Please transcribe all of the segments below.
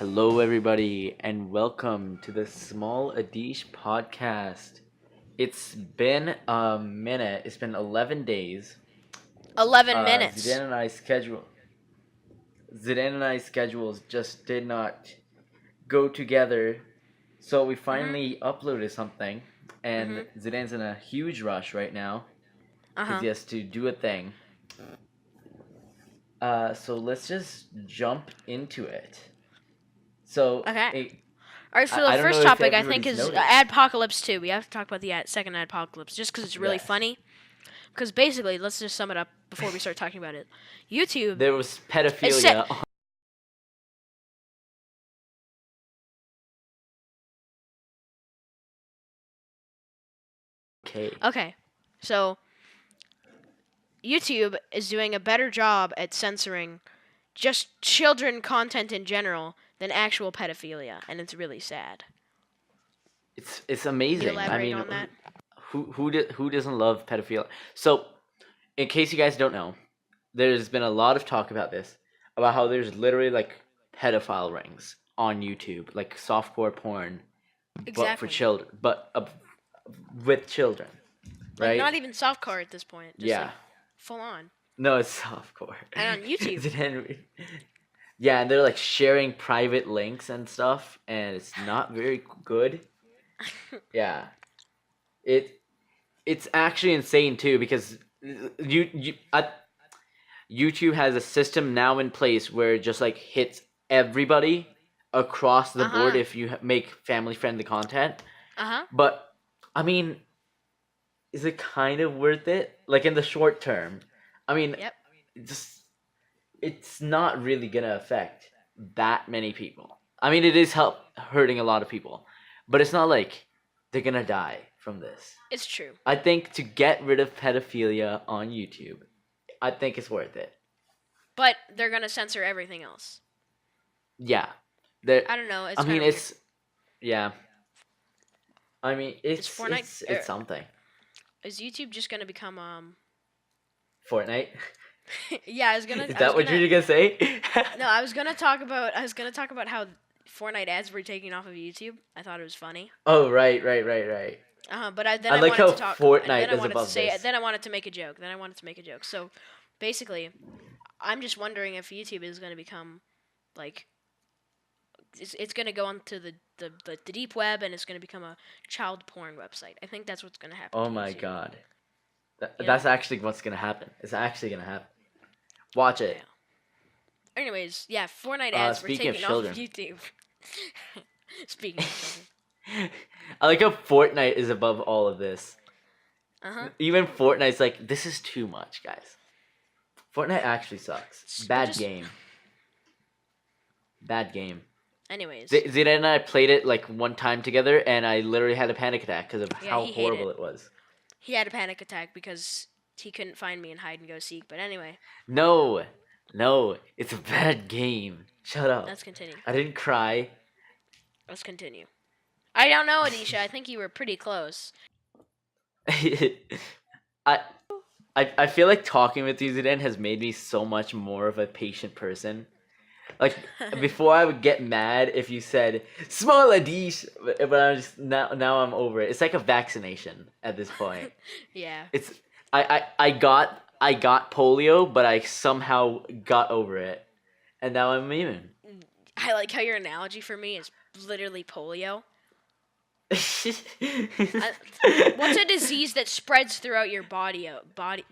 Hello, everybody, and welcome to the Small Adeesh podcast. It's been a minute. It's been 11 days. 11 Uh, minutes. Zidane and I schedule. Zidane and I's schedules just did not go together, so we Mhm. finally uploaded something. And Mhm. Zidane's in a huge rush right now Uh because huh. he has to do a thing. So let's just jump into it. So, Okay. it, All right. For I, the I don't know first if topic, I think everybody's is noticed. Adpocalypse 2. We have to talk about the second Adpocalypse just because it's really Yes. funny. Because basically, let's just sum it up before we start talking about it. YouTube There was is set. pedophilia. Okay. Okay. So YouTube is doing a better job at censoring just children content in general than actual pedophilia, and it's really sad. It's Can you amazing. I elaborate mean, on that? who doesn't love pedophilia? So, in case you guys don't know, there's been a lot of talk about this, about how there's literally like pedophile rings on YouTube, like softcore porn, but for Exactly. children, but with children, Like right? not even softcore at this point, just like Yeah. full on. No, it's softcore. And on YouTube. Yeah, and they're like sharing private links and stuff, and it's not very good. Yeah, it it's actually insane too because YouTube has a system now in place where it just like hits everybody across the Uh board huh. if you make family friendly content. Uh huh. But I mean, is it kind of worth it? Like in the short term, I mean, Yep. just it's not really gonna affect that many people. I mean, it is hurting a lot of people, but it's not like they're gonna die from this. It's true. I think to get rid of pedophilia on YouTube, I think it's worth it. But they're gonna censor everything else. Yeah, there. I don't know. I It's kind mean, of weird. it's yeah. I mean, Is it's Fortnite? it's it's something. Is YouTube just gonna become Fortnite. yeah, I was gonna. Is I was that what gonna. you're gonna say? No, I was gonna talk about. I was gonna talk about how Fortnite ads were taken off of YouTube. I thought it was funny. Oh right. But then I I like wanted how to talk. Then Fortnite I is wanted to above say. this. Then I wanted to make a joke. So basically, I'm just wondering if YouTube is gonna become like it's going to go onto the deep web and it's going to become a child porn website. I think that's what's going to happen Oh to my YouTube. god, You know? that's actually what's gonna happen. It's actually gonna happen. Watch Yeah. it. Anyways, yeah, Fortnite ads were Speaking of taken off of children, YouTube. Speaking of children. I like how Fortnite is above all of this. Uh huh. Even Fortnite's like, this is too much, guys. Fortnite actually sucks. But Bad just, game. Bad game. anyways, Zeta and I played it like one time together, and I literally had a panic attack because of yeah, how he hated horrible it. it was. He had a panic attack because he couldn't find me in hide and go seek. But anyway, No, no, it's a bad game. Shut up. let's continue. I didn't cry. Let's continue. I don't know, Adeesha. I think you were pretty close. I, I feel like talking with you, Zidane, has made me so much more of a patient person. Like before, I would get mad if you said "small Adish," but I'm just now I'm over it. It's like a vaccination at this point. Yeah. It's I got polio, but I somehow got over it, and now I'm immune. I like how your analogy for me is literally polio. What's a disease that spreads throughout your body? Body.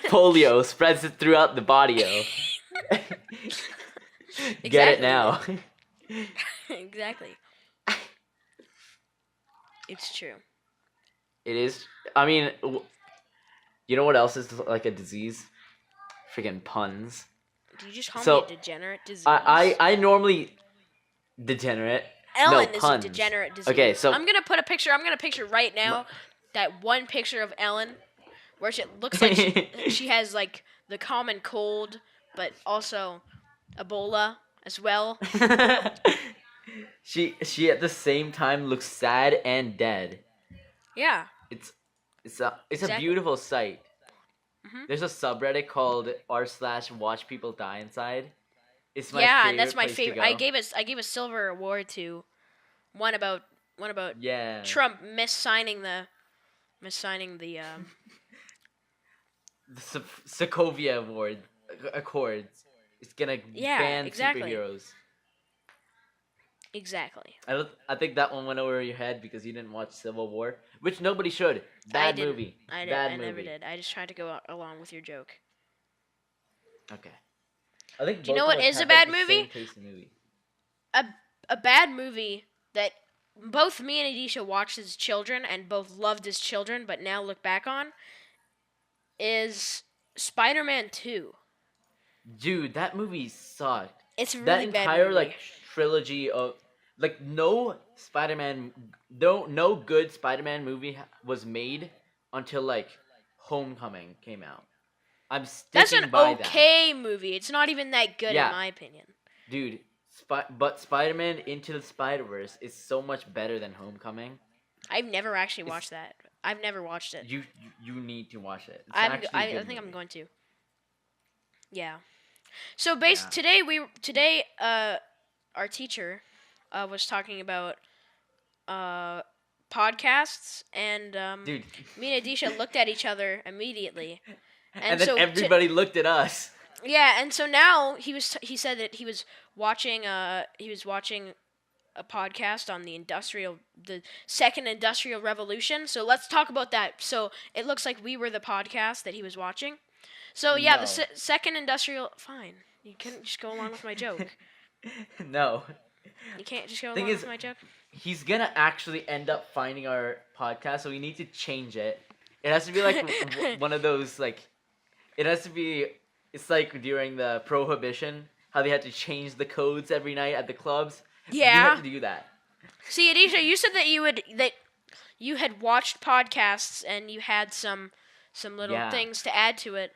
Polio spreads it throughout the body. Get it now. Exactly. It's true. It is. I mean, you know what else is like a disease? Freaking puns. Do you just call me a So degenerate disease? I normally degenerate. Ellen No is a puns. degenerate disease. Okay, so I'm gonna put a picture. I'm gonna picture right now that one picture of Ellen, where she looks like she has like the common cold, but also Ebola as well. she at the same time looks sad and dead. Yeah. It's it's a Exactly. beautiful sight. Mhm. There's a subreddit called r/watch people die inside. It's my Yeah, and that's favorite my place to favorite. I go. gave us I gave a silver award to one about one about Yeah. Trump missigning the The Sokovia Accords. It's gonna yeah, ban exactly. superheroes. Exactly. I think that one went over your head because you didn't watch Civil War, which nobody should. I Bad didn't. movie. I Bad never movie. did. I just tried to go along with your joke. Okay. I think Do you know both of what us is a have like bad the same movie? taste in movie. A a bad movie that both me and Adisha watched as children and both loved as children, but now look back on is Spider-Man 2. Dude, that movie sucked. It's a That really bad entire like movie. trilogy of like no Spider-Man, no good Spider-Man movie was made until like Homecoming came out. I'm That's an sticking by that. okay movie. It's not even that good in Yeah, my opinion. dude. But Spider-Man Into the Spider-Verse is so much better than Homecoming. I've never actually It's watched that. I've never watched it. you need to watch it. It's actually a I good think I'm movie. going to. Yeah. So Yeah, today our teacher was talking about uh podcasts and dude. me and Adisha looked at each other immediately. And And then so everybody looked at us. yeah, and so now he said that he was watching a podcast on the second industrial revolution. So let's talk about that. So it looks like we were the podcast that he was watching. So yeah, the No. second industrial. Fine, you couldn't just go along with my joke. No. You can't just go Thing along is, with my joke. he's gonna actually end up finding our podcast, so we need to change it. It has to be like one of those like. It has to be. It's like during the prohibition, how they had to change the codes every night at the clubs. We have Yeah. to do that. See, Adisha, you said that you had watched podcasts and you had some little Yeah. things to add to it.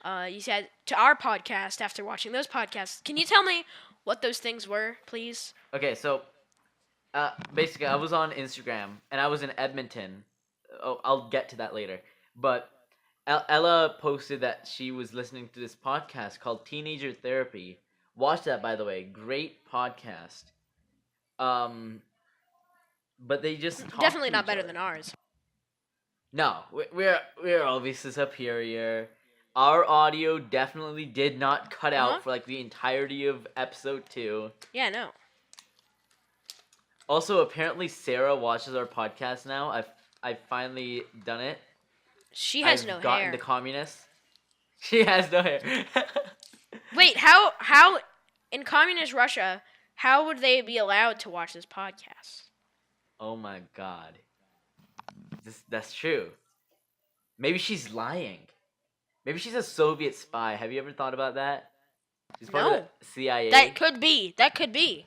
You said to our podcast after watching those podcasts. Can you tell me what those things were, please? Okay, so basically, I was on Instagram and I was in Edmonton. Oh, I'll get to that later. But Ella posted that she was listening to this podcast called Teenager Therapy. Watch that, by the way. Great podcast. Um, but they just talk Definitely to not each better other. than ours. No, we're obviously superior. Our audio definitely did not cut Uh huh. out for like the entirety of episode 2. Yeah, no. Also, apparently Sarah watches our podcast now. I've finally done it. She has no I've gotten hair. the communist. She has no hair. Wait, how in communist Russia, how would they be allowed to watch this podcast? Oh my god. That's true. Maybe she's lying. Maybe she's a Soviet spy. Have you ever thought about that? She's part of No. the CIA. That could be. That could be.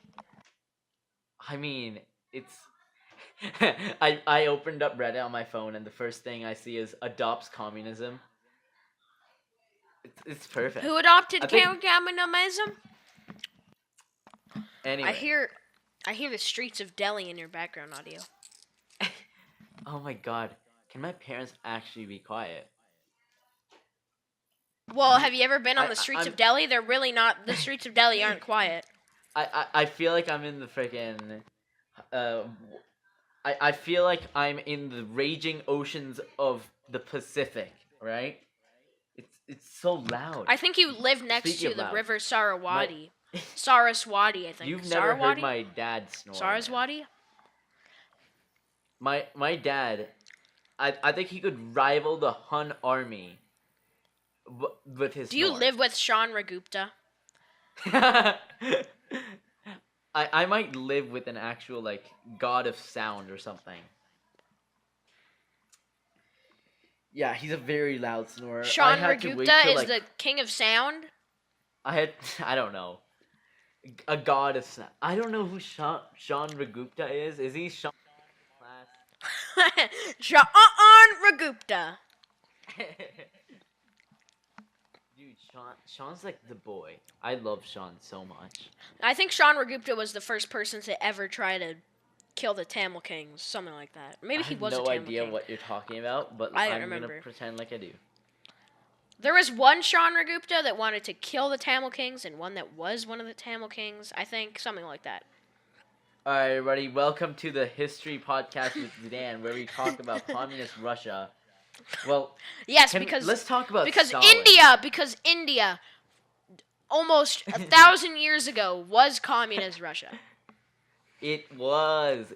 I mean, it's. I opened up Reddit on my phone and the first thing I see is adopts communism. It's perfect. Who adopted I think. communism? I Anyway. hear I hear the streets of Delhi in your background audio. Oh my god. Can my parents actually be quiet? Well, have you ever been on the streets I'm. of Delhi? They're really not. The streets of Delhi aren't quiet. I feel like I'm in the freaking. Uh, I feel like I'm in the raging oceans of the Pacific, right? It's so loud. I think you live next Speaking to of the loud, river my Sarawati. Saraswati, I think. you've never heard Sarawati? my dad snore. Man. Saraswati? My dad, I think he could rival the Hun army with his Do you snore. live with Sean Ragupta? I might live with an actual like god of sound or something. Yeah, he's a very loud snorer. Sean Ragupta is the king of sound? I don't know. A god of sound. I don't know who Sean Ragupta is. Is he Sean class? Sean Ragupta. Dude, Sean's like the boy. I love Sean so much. I think Sean Ragupta was the first person to ever try to kill the Tamil Kings, something like that. Maybe I he have was a no Tamil idea King. what you're talking about, but I don't I'm gonna remember. pretend like I do. There was one Chandragupta that wanted to kill the Tamil kings, and one that was one of the Tamil kings. I think something like that. All right, everybody, welcome to the History Podcast with Zeidan, where we talk about communist Russia. Well, Yes, let's talk about because Stalin. India, almost 1,000 years ago, was communist Russia. It was,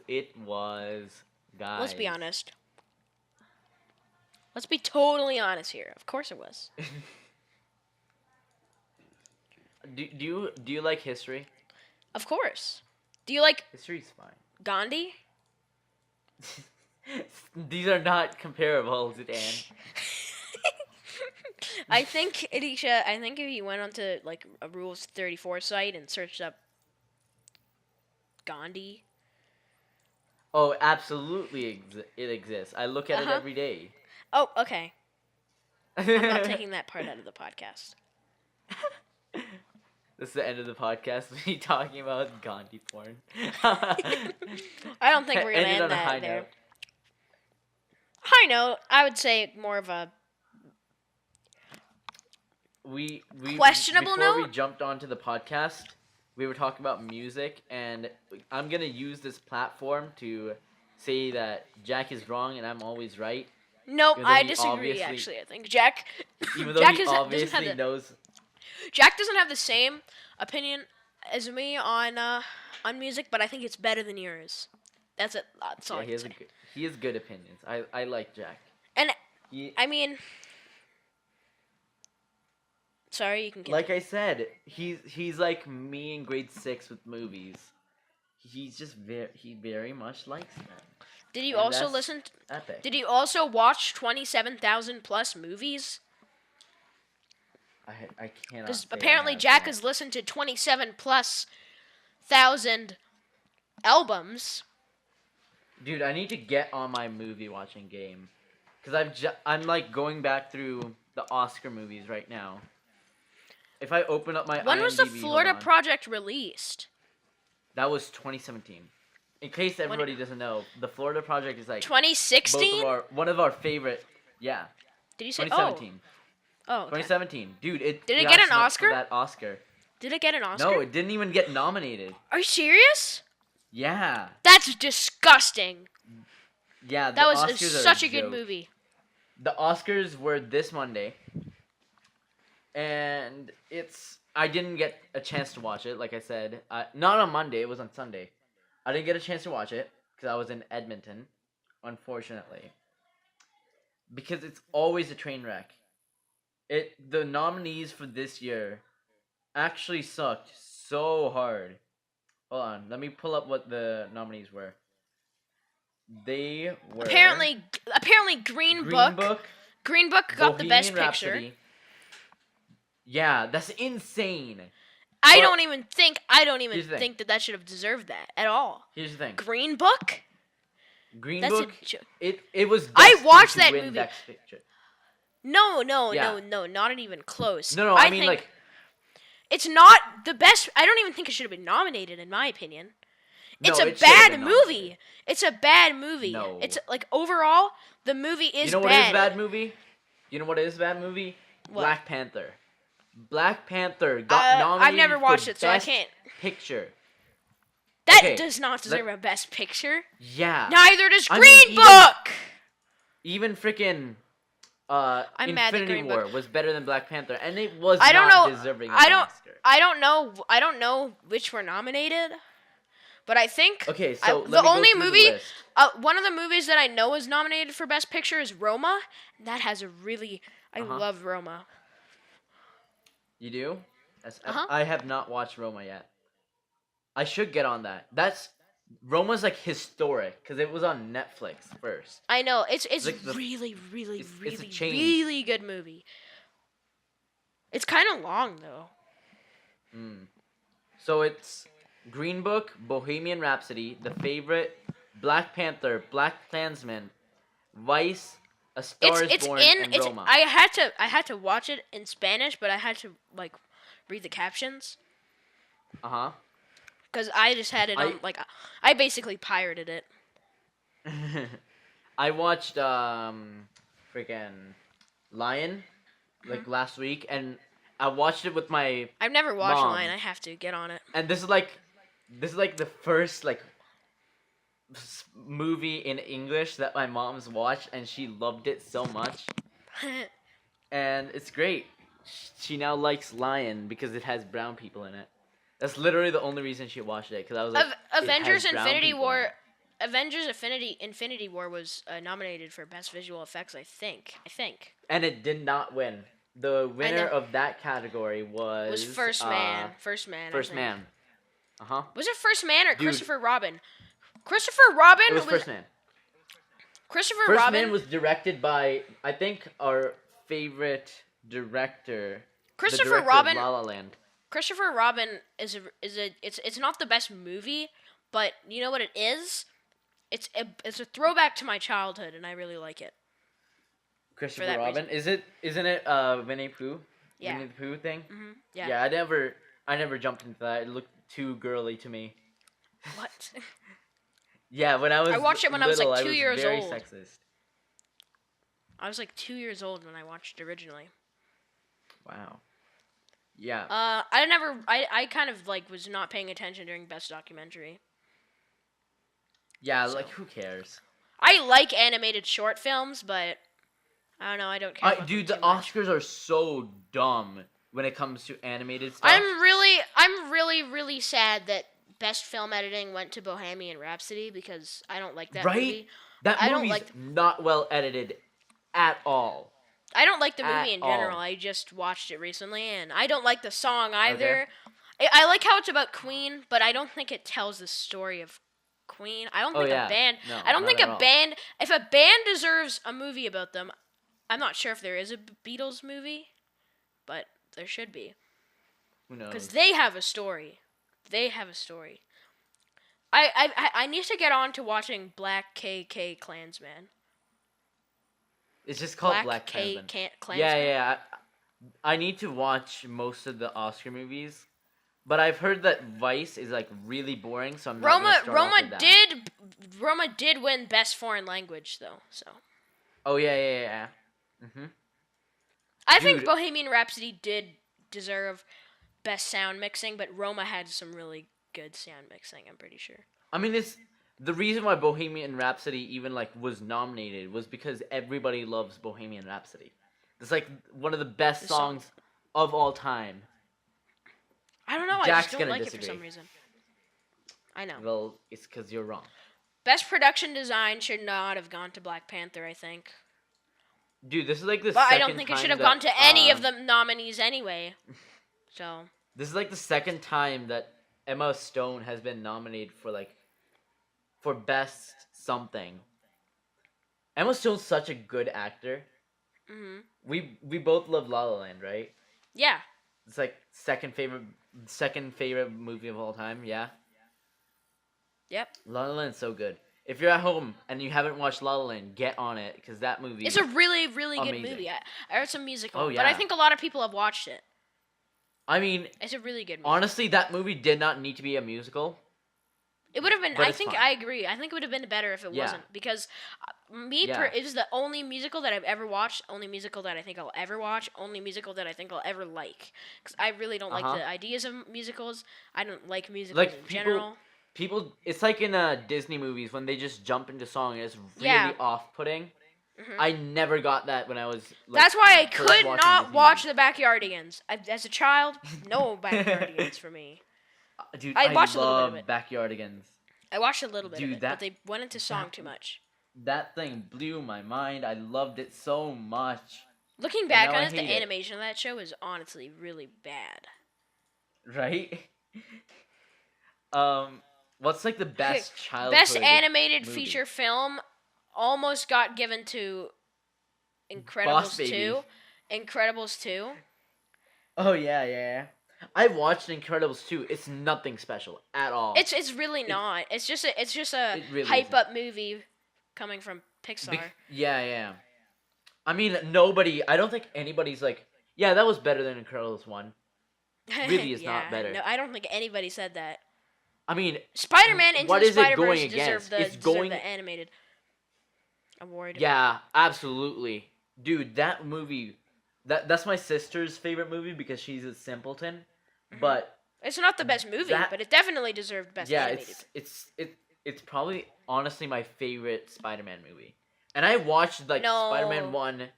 guys. Let's be honest. Let's be totally honest here. Of course it was. Do you like history? Of course. Do you like History's fine. Gandhi? These are not comparable, Zeidan. I think Adeesha. I think if you went onto like a Rules 34 site and searched up Gandhi. Oh, absolutely, it exists. I look at it every day. Oh, okay. I'm not taking that part out of the podcast. This is the end of the podcast. Me talking about Gandhi porn. I don't think we're gonna Ended on end a that high there. note. High note. I would say more of a We questionable before note? we jumped onto the podcast, we were talking about music, and I'm gonna use this platform to say that Jack is wrong and I'm always right. Nope. Even though I he disagree. obviously- Actually, I think Jack. Even though Jack he doesn't have obviously the knows. Jack doesn't have the same opinion as me on music, but I think it's better than yours. That's it. That's all Yeah, I he can has say. he has good opinions. I like Jack. And He, I mean, sorry, you can get. like I said, he's like me in grade 6 with movies. He's just he very much likes them. Did you And also that's listen? Epic. Did you also watch 27,000 plus movies? I cannot. Because say I apparently have Jack that. has listened to 27 plus thousand albums. Dude, I need to get on my movie watching game, cause I'm like going back through the Oscar movies right now. If I open up my When was the IMDb, hold Florida on. Project released? That was 2017. In case everybody doesn't know, the Florida Project is like 2016? one of our favorite. Yeah, Did you say 2017. Oh, okay. 2017, dude. Did it got get an snubbed Oscar? For that Oscar. Did it get an Oscar? No, it didn't even get nominated. Are you serious? Yeah. That's disgusting. Yeah. That was Oscars are such a good joke. movie. The Oscars were this Monday, and I didn't get a chance to watch it. Like I said, not on Monday. It was on Sunday. I didn't get a chance to watch it because I was in Edmonton, unfortunately. Because it's always a train wreck. The nominees for this year actually sucked so hard. Hold on, let me pull up what the nominees were. They were Apparently Green Book. Green Book got the best Bohemian picture. Rhapsody. Yeah, that's insane. I But- don't even think Here's the thing. that should have deserved that at all. Here's the thing. Green Book? Green That's Book. a joke. It was. I destined watched to that win movie. Best Picture. No, Yeah. not even close. No, I mean think like. it's not the best. I don't even think it should have been nominated, in my opinion. No, It's a it should have bad been movie. nominated. It's a bad movie. No. It's like overall, the movie is You know what bad. is a bad movie? You know what is a bad movie? What? Black Panther. Black Panther got nominated. I've never watched for it, so I Best can't. Picture. That Okay, does not deserve a best picture. Yeah. Neither does I mean, Green even- Book. Even freaking I'm mad that Infinity Green War Book- was better than Black Panther, and it was I don't not know. deserving of I an don't. Oscar. I don't know which were nominated, but I think Okay, so the let me go only through the movie, list. one of the movies that I know is nominated for Best Picture is Roma. That has a really, I Uh-huh. love Roma. You do? Uh-huh. I have not watched Roma yet. I should get on that. Roma's like historic because it was on Netflix first. I know it's Like the- really it's a change. really good movie. It's kind of long though. So it's Green Book, Bohemian Rhapsody, The Favorite, Black Panther, Black Klansman, Vice, A Star Is Born, and Roma. I had to watch it in Spanish, but I had to like read the captions Uh because I just had it I- on I basically pirated it. huh. I watched freaking Lion. Mhm. last week, and I watched it with my I've never watched mom. Lion. I have to get on it. And this is like the first like movie in English that my mom's watched, and she loved it so much, and it's great. She now likes Lion because it has brown people in it. That's literally the only reason she watched it, because I was like, it has Avengers brown Infinity people in War. it. Avengers Infinity War was nominated for best visual effects. I think. And it did not win. The I winner know. of that category was First Man. First Man. I First think. Man. Uh huh. Was it First Man or Dude, Christopher Robin? Christopher Robin it was First Man. Christopher First Robin. Man was directed by, I think, our favorite director, the Christopher director Robin. of La La Land. Christopher Robin it's not the best movie, but you know what it is? It's a throwback to my childhood, and I really like it. Christopher Robin. Reason. Isn't it Winnie Pooh? Yeah. Winnie the Pooh thing? Yeah. Yeah, I never jumped into that. It looked too girly to me. What? Yeah, when I was I watched it when little, I was like 2 years very old. sexist. I was like 2 years old when I watched it originally. Wow. Yeah. I kind of like was not paying attention during best documentary. Yeah, So. like who cares? I like animated short films, but I don't know. I don't care. About Dude, them the too much. Oscars are so dumb when it comes to animated stuff. I'm really sad that best film editing went to Bohemian Rhapsody because I don't like that movie. That I don't movie's like not well edited at all. I don't like the At movie in general. all. I just watched it recently, and I don't like the song either. Okay. I like how it's about Queen, but I don't think it tells the story of Queen. I don't Oh, think yeah. a band. No, I don't not think at a all. band. If a band deserves a movie about them, I'm not sure if there is a Beatles movie, but there should be Who knows? because they have a story. They have a story. I need to get on to watching Black KK Klansman. It's just called Black Klansman. Klansman. Yeah. I need to watch most of the Oscar movies, but I've heard that Vice is like really boring, so I'm not gonna start off with that. Roma did win best foreign language though, so. Oh yeah. Mhm. I think Dude. Bohemian Rhapsody did deserve best sound mixing, but Roma had some really good sound mixing, I'm pretty sure. I mean, it's the reason why Bohemian Rhapsody even like was nominated was because everybody loves Bohemian Rhapsody. It's like one of the best songs of all time. I don't know. Jack's I just don't gonna like it for disagree. some reason. I know. Well, it's because you're wrong. Best production design should not have gone to Black Panther, I think. Dude, this is like the But second I don't think it time should have that, gone to any of the nominees anyway. So. This is like the second time that Emma Stone has been nominated for best something. Emma Stone's such a good actor. Mhm. We both love La La Land, right? Yeah. It's like second favorite movie of all time. Yeah. Yep. La La Land's so good. If you're at home and you haven't watched La La Land, get on it because that movie. It's a really, really amazing. good movie. I heard some musical, Oh, but I yeah. think a lot of people have watched it. I mean, It's a really good movie. honestly, that movie did not need to be a musical. It would have been. But I it's think fine. I agree. I think it would have been better if it Yeah. wasn't because Yeah. it is the only musical that I've ever watched. Only musical that I think I'll ever watch. Only musical that I think I'll ever like. Because I really don't like Uh-huh. the ideas of musicals. I don't like musicals Like, in people- general. People, it's like in Disney movies when they just jump into song and it's really Yeah. off-putting. Mhm. I never got that when I was. Like, That's why I first could watching not Disney watch movies. The Backyardigans. As a child, no Backyardigans for me. Dude, I I watched a little bit of love it. Backyardigans. I watched a little bit Dude, of it, that- but they went into song that- too much. That thing blew my mind. I loved it so much. Looking back now on I it, the hate it. animation of that show is honestly really bad. Right? What's like the best childhood Best animated movie? feature film almost got given to Boss Incredibles Baby. 2. Incredibles 2. Oh yeah. I watched Incredibles 2. It's nothing special at all. It's really not. It's just a It really hype isn't. up movie coming from Pixar. Yeah. I mean, I don't think anybody's like, yeah, that was better than Incredibles 1. really is not better. No, I don't think anybody said that. I mean, Spider-Man Into what the is it Spider-Verse going against? It's deserve going- the animated award. yeah, absolutely. Dude, that movie that's my sister's favorite movie because she's a simpleton. Hmm. But It's not the best movie, that but it definitely deserved best yeah, animated. it's probably honestly my favorite Spider-Man movie. And I watched like Spider-Man No. 1.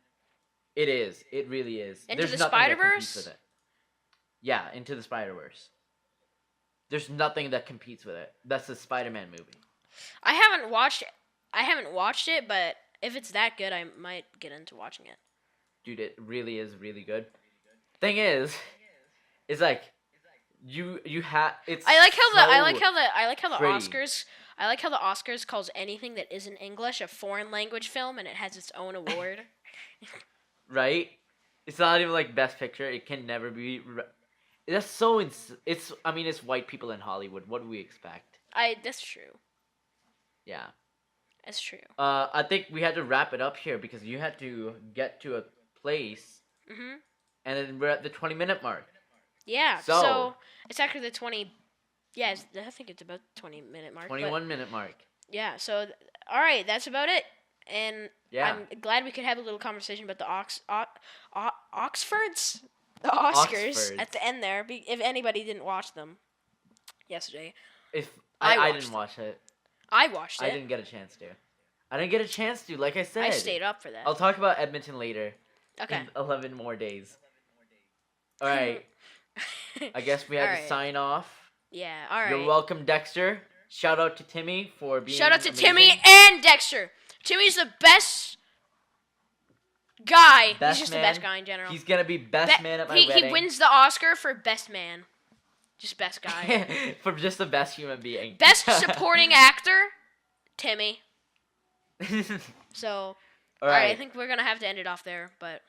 It is. It really is. Into There's the nothing that competes with Spider-Verse? it. Yeah, Into the Spider-Verse. There's nothing that competes with it. That's a Spider-Man movie. I haven't watched it, but if it's that good, I might get into watching it. Dude, it really is really good. Thing is, it's like you have it's I like how the I like so how the I like how the pretty. Oscars I like how the Oscars calls anything that isn't English a foreign language film and it has its own award. Right? It's not even like best picture. It can never be that's so it's I mean it's white people in Hollywood. What do we expect? That's true. Yeah. That's true. I think we had to wrap it up here because you had to get to a place Mhm. and then we're at the 20-minute mark. Yeah. So- So it's actually the 20. Yeah, I think it's about 20-minute mark. 21-minute mark. Yeah. So all right, that's about it. And Yeah. I'm glad we could have a little conversation about the Oxfords, the Oscars Oxfords. at the end there. If anybody didn't watch them yesterday, If I I watched didn't it. watch it. I watched it. I didn't get a chance to. I didn't get a chance to, like I said. I stayed up for that. I'll talk about Edmonton later. Okay. In 11 more days. Alright. I guess we had Alright. to sign off. Yeah. All right. You're welcome, Dexter. Shout out to Timmy for being Shout out to amazing. Timmy and Dexter. Timmy's the best guy. Best He's just man. the best guy in general. He's gonna be best man at my he wedding. wins the Oscar for best man. Just best guy. For just the best human being. Best supporting actor, Timmy. So, all right, I think we're gonna have to end it off there. But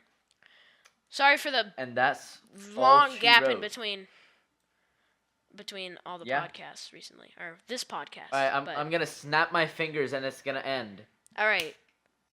sorry for the And that's all long she gap in wrote. between all the Yeah. podcasts recently, or this podcast. Alright, but- I'm gonna snap my fingers and it's gonna end. all right.